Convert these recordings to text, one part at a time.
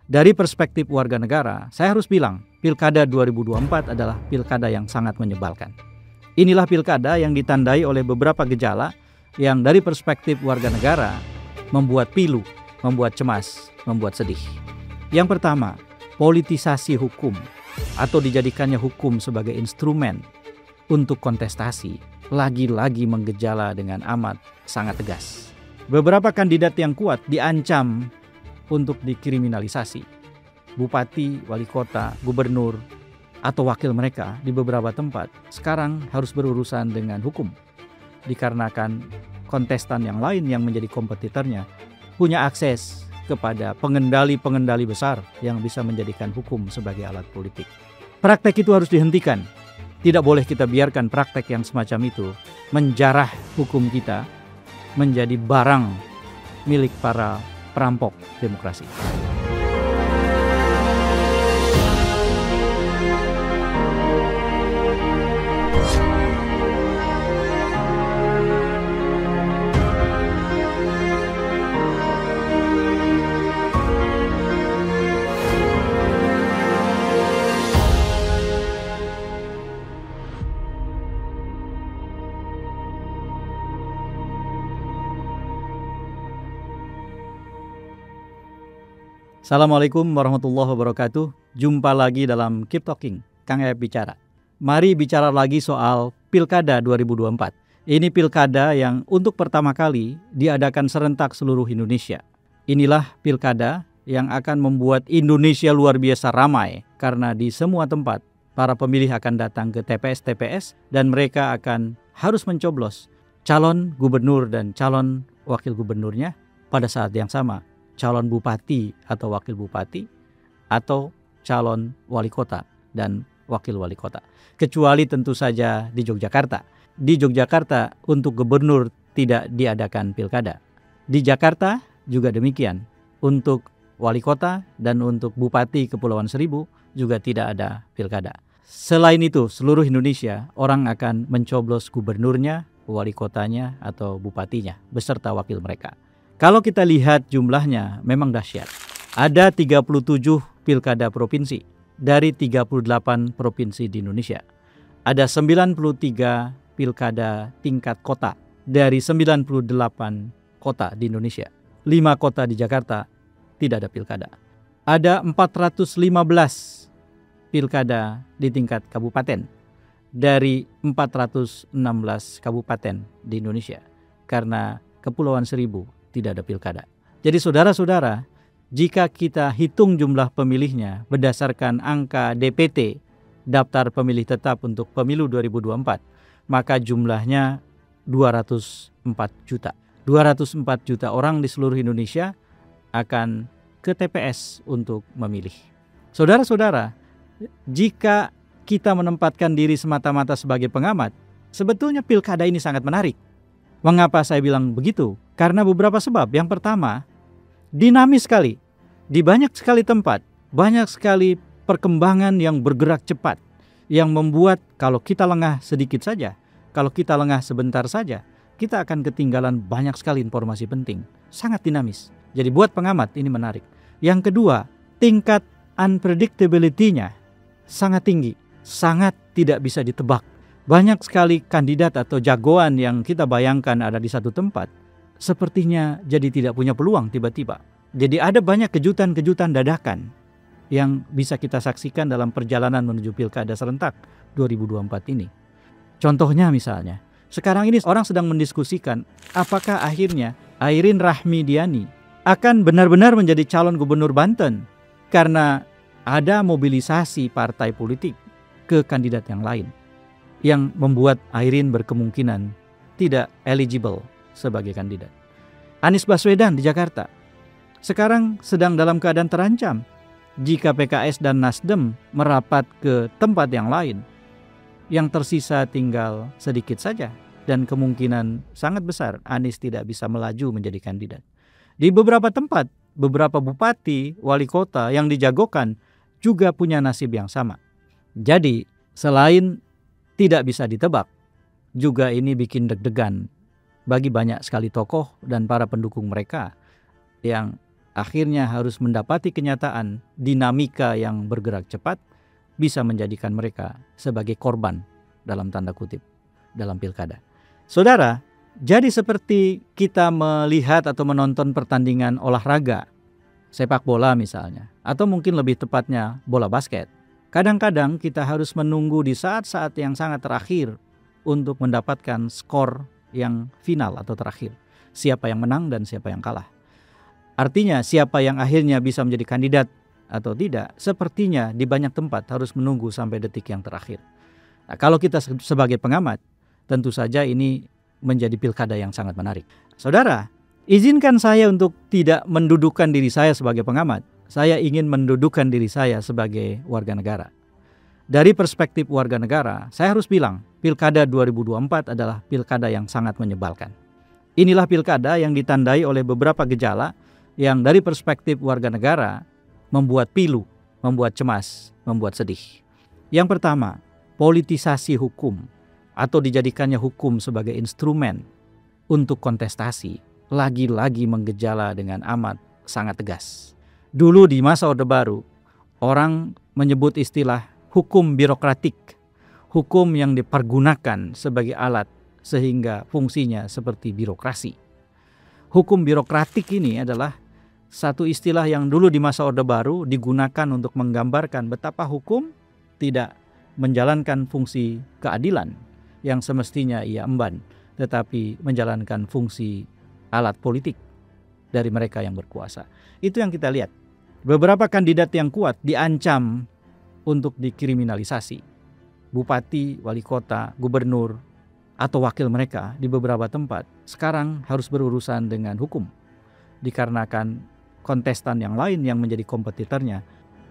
Dari perspektif warga negara, saya harus bilang, Pilkada 2024 adalah pilkada yang sangat menyebalkan. Inilah pilkada yang ditandai oleh beberapa gejala yang dari perspektif warga negara membuat pilu, membuat cemas, membuat sedih. Yang pertama, politisasi hukum atau dijadikannya hukum sebagai instrumen untuk kontestasi lagi-lagi menggejala dengan amat sangat tegas. Beberapa kandidat yang kuat diancam untuk dikriminalisasi. Bupati, wali kota, gubernur, atau wakil mereka di beberapa tempat sekarang harus berurusan dengan hukum. Dikarenakan kontestan yang lain yang menjadi kompetitornya punya akses kepada pengendali-pengendali besar yang bisa menjadikan hukum sebagai alat politik. Praktek itu harus dihentikan. Tidak boleh kita biarkan praktek yang semacam itu menjarah hukum kita menjadi barang milik para perampok demokrasi. Assalamualaikum warahmatullahi wabarakatuh. Jumpa lagi dalam Keep Talking, Kang Ep bicara. Mari bicara lagi soal Pilkada 2024. Ini pilkada yang untuk pertama kali diadakan serentak seluruh Indonesia. Inilah pilkada yang akan membuat Indonesia luar biasa ramai karena di semua tempat para pemilih akan datang ke TPS-TPS dan mereka akan harus mencoblos calon gubernur dan calon wakil gubernurnya pada saat yang sama. Calon bupati atau wakil bupati atau calon wali kota dan wakil wali kota. Kecuali tentu saja di Yogyakarta. Di Yogyakarta untuk gubernur tidak diadakan pilkada. Di Jakarta juga demikian. Untuk wali kota dan untuk bupati Kepulauan Seribu juga tidak ada pilkada. Selain itu seluruh Indonesia orang akan mencoblos gubernurnya, wali kotanya atau bupatinya beserta wakil mereka. Kalau kita lihat jumlahnya memang dahsyat. Ada 37 pilkada provinsi dari 38 provinsi di Indonesia. Ada 93 pilkada tingkat kota dari 98 kota di Indonesia. 5 kota di Jakarta tidak ada pilkada. Ada 415 pilkada di tingkat kabupaten dari 416 kabupaten di Indonesia. Karena Kepulauan Seribu tidak ada pilkada. Jadi saudara-saudara, jika kita hitung jumlah pemilihnya berdasarkan angka DPT, daftar pemilih tetap untuk pemilu 2024, maka jumlahnya 204 juta. 204 juta orang di seluruh Indonesia akan ke TPS untuk memilih. Saudara-saudara, jika kita menempatkan diri semata-mata sebagai pengamat, sebetulnya pilkada ini sangat menarik. Mengapa saya bilang begitu? Karena beberapa sebab. Yang pertama, dinamis sekali. Di banyak sekali tempat, banyak sekali perkembangan yang bergerak cepat. Yang membuat kalau kita lengah sedikit saja, kalau kita lengah sebentar saja, kita akan ketinggalan banyak sekali informasi penting. Sangat dinamis. Jadi buat pengamat ini menarik. Yang kedua, tingkat unpredictability-nya sangat tinggi. Sangat tidak bisa ditebak. Banyak sekali kandidat atau jagoan yang kita bayangkan ada di satu tempat, sepertinya jadi tidak punya peluang tiba-tiba. Jadi ada banyak kejutan-kejutan dadakan yang bisa kita saksikan dalam perjalanan menuju Pilkada serentak 2024 ini. Contohnya misalnya, sekarang ini orang sedang mendiskusikan apakah akhirnya Airin Rahmidiani akan benar-benar menjadi calon gubernur Banten karena ada mobilisasi partai politik ke kandidat yang lain, yang membuat Airin berkemungkinan tidak eligible sebagai kandidat. Anies Baswedan di Jakarta sekarang sedang dalam keadaan terancam jika PKS dan Nasdem merapat ke tempat yang lain. Yang tersisa tinggal sedikit saja dan kemungkinan sangat besar Anies tidak bisa melaju menjadi kandidat. Di beberapa tempat, beberapa bupati, wali kota yang dijagokan juga punya nasib yang sama. Jadi selain tidak bisa ditebak, juga ini bikin deg-degan bagi banyak sekali tokoh dan para pendukung mereka yang akhirnya harus mendapati kenyataan dinamika yang bergerak cepat bisa menjadikan mereka sebagai korban dalam tanda kutip dalam pilkada. Saudara, jadi seperti kita melihat atau menonton pertandingan olahraga, sepak bola misalnya, atau mungkin lebih tepatnya bola basket. Kadang-kadang kita harus menunggu di saat-saat yang sangat terakhir untuk mendapatkan skor yang final atau terakhir. Siapa yang menang dan siapa yang kalah. Artinya siapa yang akhirnya bisa menjadi kandidat atau tidak, sepertinya di banyak tempat harus menunggu sampai detik yang terakhir. Nah, kalau kita sebagai pengamat, tentu saja ini menjadi pilkada yang sangat menarik. Saudara, izinkan saya untuk tidak mendudukan diri saya sebagai pengamat. Saya ingin mendudukan diri saya sebagai warga negara. Dari perspektif warga negara, saya harus bilang, pilkada 2024 adalah pilkada yang sangat menyebalkan. Inilah pilkada yang ditandai oleh beberapa gejala yang dari perspektif warga negara membuat pilu, membuat cemas, membuat sedih. Yang pertama, politisasi hukum atau dijadikannya hukum sebagai instrumen untuk kontestasi lagi-lagi menggejala dengan amat sangat tegas. Dulu di masa Orde Baru, orang menyebut istilah hukum birokratik, hukum yang dipergunakan sebagai alat sehingga fungsinya seperti birokrasi. Hukum birokratik ini adalah satu istilah yang dulu di masa Orde Baru digunakan untuk menggambarkan betapa hukum tidak menjalankan fungsi keadilan yang semestinya ia emban, tetapi menjalankan fungsi alat politik dari mereka yang berkuasa. Itu yang kita lihat. Beberapa kandidat yang kuat diancam untuk dikriminalisasi. Bupati, wali kota, gubernur, atau wakil mereka di beberapa tempat sekarang harus berurusan dengan hukum. Dikarenakan kontestan yang lain yang menjadi kompetitornya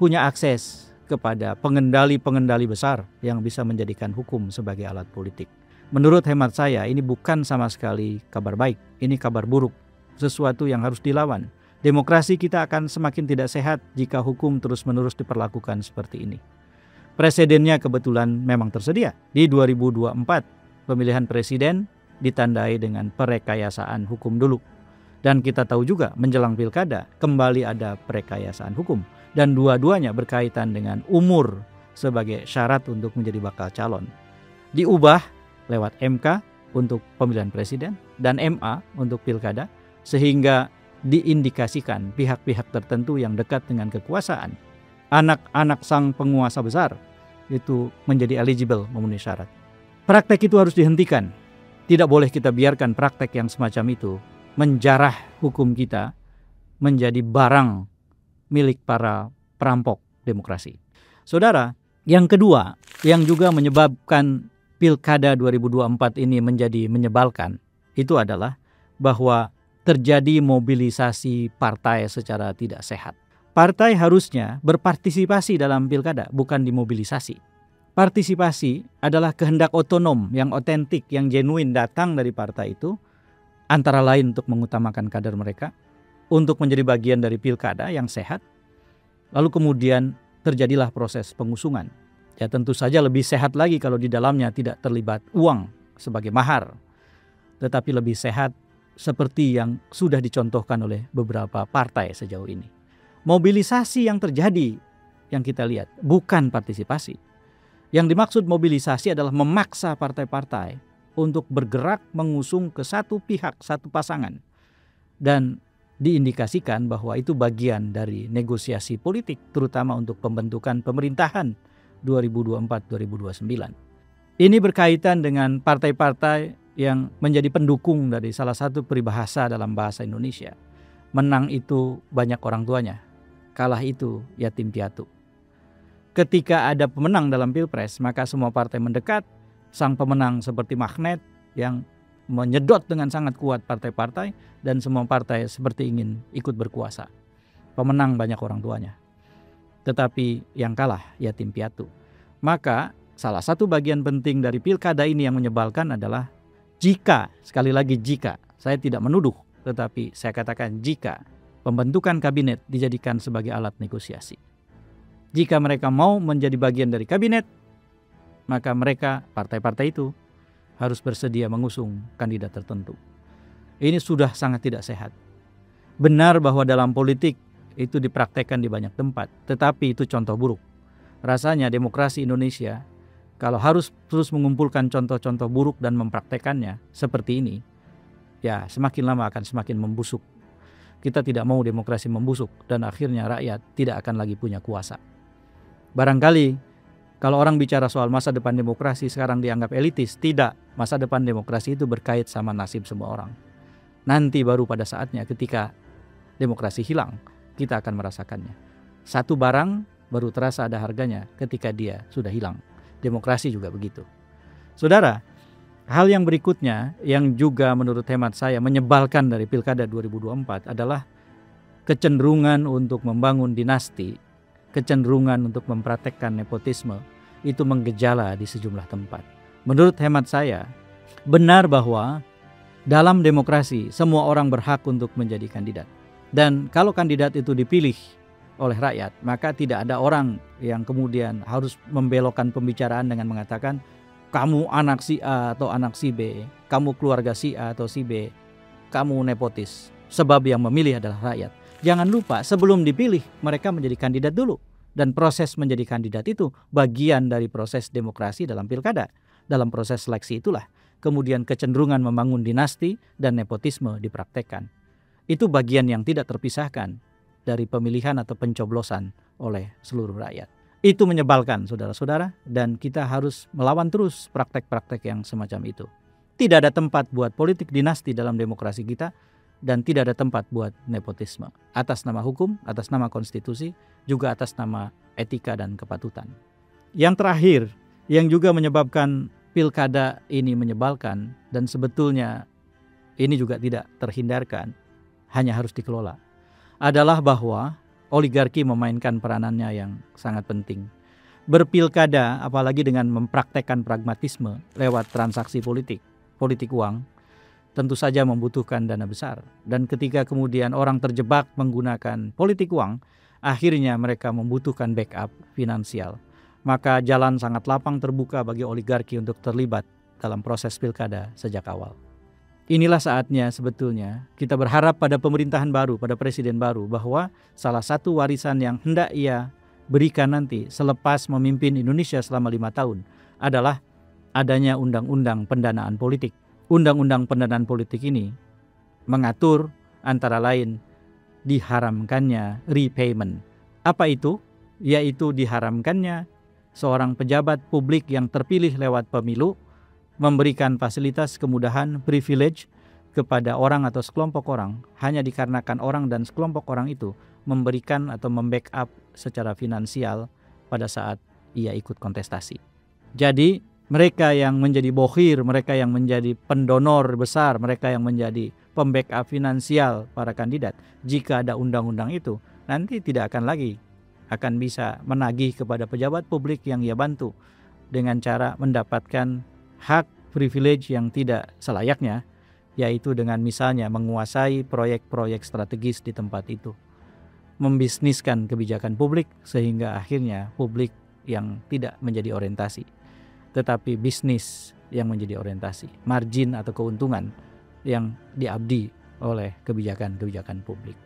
punya akses kepada pengendali-pengendali besar yang bisa menjadikan hukum sebagai alat politik. Menurut hemat saya, ini bukan sama sekali kabar baik, ini kabar buruk, sesuatu yang harus dilawan. Demokrasi kita akan semakin tidak sehat jika hukum terus-menerus diperlakukan seperti ini. Presidennya kebetulan memang tersedia. Di 2024, pemilihan presiden ditandai dengan perekayasaan hukum dulu. Dan kita tahu juga menjelang pilkada kembali ada perekayasaan hukum. Dan dua-duanya berkaitan dengan umur sebagai syarat untuk menjadi bakal calon. Diubah lewat MK untuk pemilihan presiden dan MA untuk pilkada, sehingga diindikasikan pihak-pihak tertentu yang dekat dengan kekuasaan, anak-anak sang penguasa besar, itu menjadi eligible memenuhi syarat. Praktek itu harus dihentikan. Tidak boleh kita biarkan praktek yang semacam itu menjarah hukum kita menjadi barang milik para perampok demokrasi. Saudara, yang kedua yang juga menyebabkan pilkada 2024 ini menjadi menyebalkan, itu adalah bahwa terjadi mobilisasi partai secara tidak sehat. Partai harusnya berpartisipasi dalam pilkada, bukan dimobilisasi. Partisipasi adalah kehendak otonom yang otentik, yang genuine datang dari partai itu, antara lain untuk mengutamakan kader mereka, untuk menjadi bagian dari pilkada yang sehat. Lalu kemudian terjadilah proses pengusungan. Ya tentu saja lebih sehat lagi kalau di dalamnya tidak terlibat uang sebagai mahar, tetapi lebih sehat seperti yang sudah dicontohkan oleh beberapa partai sejauh ini. Mobilisasi yang terjadi yang kita lihat bukan partisipasi. Yang dimaksud mobilisasi adalah memaksa partai-partai untuk bergerak mengusung ke satu pihak, satu pasangan. Dan diindikasikan bahwa itu bagian dari negosiasi politik, terutama untuk pembentukan pemerintahan 2024-2029. Ini berkaitan dengan partai-partai yang menjadi pendukung dari salah satu peribahasa dalam bahasa Indonesia. Menang itu banyak orang tuanya, kalah itu yatim piatu. Ketika ada pemenang dalam pilpres, maka semua partai mendekat. Sang pemenang seperti magnet yang menyedot dengan sangat kuat partai-partai, dan semua partai seperti ingin ikut berkuasa. Pemenang banyak orang tuanya, tetapi yang kalah yatim piatu. Maka salah satu bagian penting dari pilkada ini yang menyebalkan adalah jika, sekali lagi jika, saya tidak menuduh, tetapi saya katakan jika pembentukan kabinet dijadikan sebagai alat negosiasi. Jika mereka mau menjadi bagian dari kabinet, maka mereka, partai-partai itu, harus bersedia mengusung kandidat tertentu. Ini sudah sangat tidak sehat. Benar bahwa dalam politik itu dipraktekkan di banyak tempat, tetapi itu contoh buruk. Rasanya demokrasi Indonesia kalau harus terus mengumpulkan contoh-contoh buruk dan mempraktekannya seperti ini, ya semakin lama akan semakin membusuk. Kita tidak mau demokrasi membusuk dan akhirnya rakyat tidak akan lagi punya kuasa. Barangkali kalau orang bicara soal masa depan demokrasi sekarang dianggap elitis, tidak. Masa depan demokrasi itu berkait sama nasib semua orang. Nanti baru pada saatnya ketika demokrasi hilang, kita akan merasakannya. Satu barang baru terasa ada harganya ketika dia sudah hilang. Demokrasi juga begitu. Saudara, hal yang berikutnya yang juga menurut hemat saya menyebalkan dari Pilkada 2024 adalah kecenderungan untuk membangun dinasti, kecenderungan untuk mempraktekkan nepotisme, itu menggejala di sejumlah tempat. Menurut hemat saya, benar bahwa dalam demokrasi semua orang berhak untuk menjadi kandidat. Dan kalau kandidat itu dipilih oleh rakyat, maka tidak ada orang yang kemudian harus membelokkan pembicaraan dengan mengatakan kamu anak si A atau anak si B, kamu keluarga si A atau si B, kamu nepotis. Sebab yang memilih adalah rakyat. Jangan lupa sebelum dipilih mereka menjadi kandidat dulu. Dan proses menjadi kandidat itu bagian dari proses demokrasi dalam pilkada. Dalam proses seleksi itulah kemudian kecenderungan membangun dinasti dan nepotisme dipraktekkan. Itu bagian yang tidak terpisahkan dari pemilihan atau pencoblosan oleh seluruh rakyat. Itu menyebalkan saudara-saudara dan kita harus melawan terus praktek-praktek yang semacam itu. Tidak ada tempat buat politik dinasti dalam demokrasi kita dan tidak ada tempat buat nepotisme. Atas nama hukum, atas nama konstitusi, juga atas nama etika dan kepatutan. Yang terakhir, yang juga menyebabkan pilkada ini menyebalkan dan sebetulnya ini juga tidak terhindarkan, hanya harus dikelola, adalah bahwa oligarki memainkan peranannya yang sangat penting. Berpilkada, apalagi dengan mempraktekkan pragmatisme lewat transaksi politik uang, tentu saja membutuhkan dana besar. Dan ketika kemudian orang terjebak menggunakan politik uang, akhirnya mereka membutuhkan backup finansial. Maka jalan sangat lapang terbuka bagi oligarki untuk terlibat dalam proses pilkada sejak awal. Inilah saatnya sebetulnya kita berharap pada pemerintahan baru, pada presiden baru, bahwa salah satu warisan yang hendak ia berikan nanti selepas memimpin Indonesia selama 5 tahun adalah adanya undang-undang pendanaan politik. Undang-undang pendanaan politik ini mengatur antara lain diharamkannya repayment. Apa itu? Yaitu diharamkannya seorang pejabat publik yang terpilih lewat pemilu memberikan fasilitas, kemudahan, privilege kepada orang atau sekelompok orang hanya dikarenakan orang dan sekelompok orang itu memberikan atau membackup secara finansial pada saat ia ikut kontestasi. Jadi mereka yang menjadi bokhir, mereka yang menjadi pendonor besar, mereka yang menjadi pembackup finansial para kandidat, jika ada undang-undang itu, nanti tidak akan bisa menagih kepada pejabat publik yang ia bantu dengan cara mendapatkan hak privilege yang tidak selayaknya, yaitu dengan misalnya menguasai proyek-proyek strategis di tempat itu, membisniskan kebijakan publik sehingga akhirnya publik yang tidak menjadi orientasi, tetapi bisnis yang menjadi orientasi, margin atau keuntungan yang diabdi oleh kebijakan-kebijakan publik.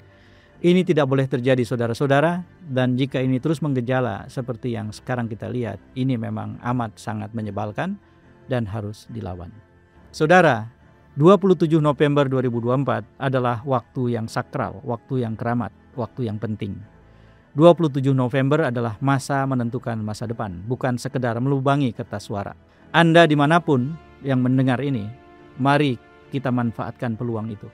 Ini tidak boleh terjadi saudara-saudara, dan jika ini terus menggejala seperti yang sekarang kita lihat, ini memang amat sangat menyebalkan dan harus dilawan. Saudara, 27 November 2024 adalah waktu yang sakral, waktu yang keramat, waktu yang penting. 27 November adalah masa menentukan masa depan, bukan sekedar melubangi kertas suara. Anda dimanapun yang mendengar ini, mari kita manfaatkan peluang itu.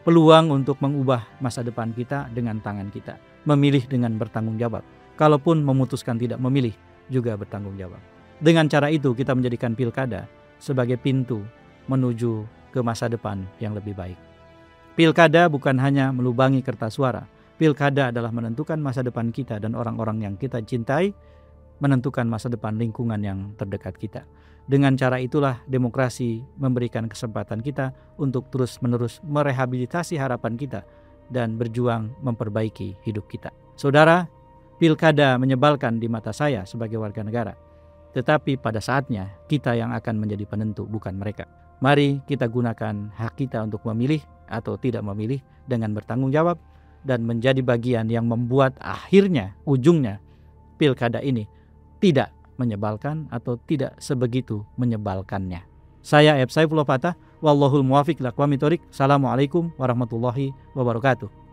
Peluang untuk mengubah masa depan kita dengan tangan kita. Memilih dengan bertanggung jawab. Kalaupun memutuskan tidak memilih, juga bertanggung jawab. Dengan cara itu kita menjadikan pilkada sebagai pintu menuju ke masa depan yang lebih baik. Pilkada bukan hanya melubangi kertas suara. Pilkada adalah menentukan masa depan kita dan orang-orang yang kita cintai, menentukan masa depan lingkungan yang terdekat kita. Dengan cara itulah demokrasi memberikan kesempatan kita untuk terus-menerus merehabilitasi harapan kita dan berjuang memperbaiki hidup kita. Saudara, pilkada menyebalkan di mata saya sebagai warga negara. Tetapi pada saatnya kita yang akan menjadi penentu, bukan mereka. Mari kita gunakan hak kita untuk memilih atau tidak memilih dengan bertanggung jawab dan menjadi bagian yang membuat akhirnya ujungnya pilkada ini tidak menyebalkan atau tidak sebegitu menyebalkannya. Saya F. Saifullah Fatah, wallahul muwafiq ila aqwamit thoriq. Assalamualaikum warahmatullahi wabarakatuh.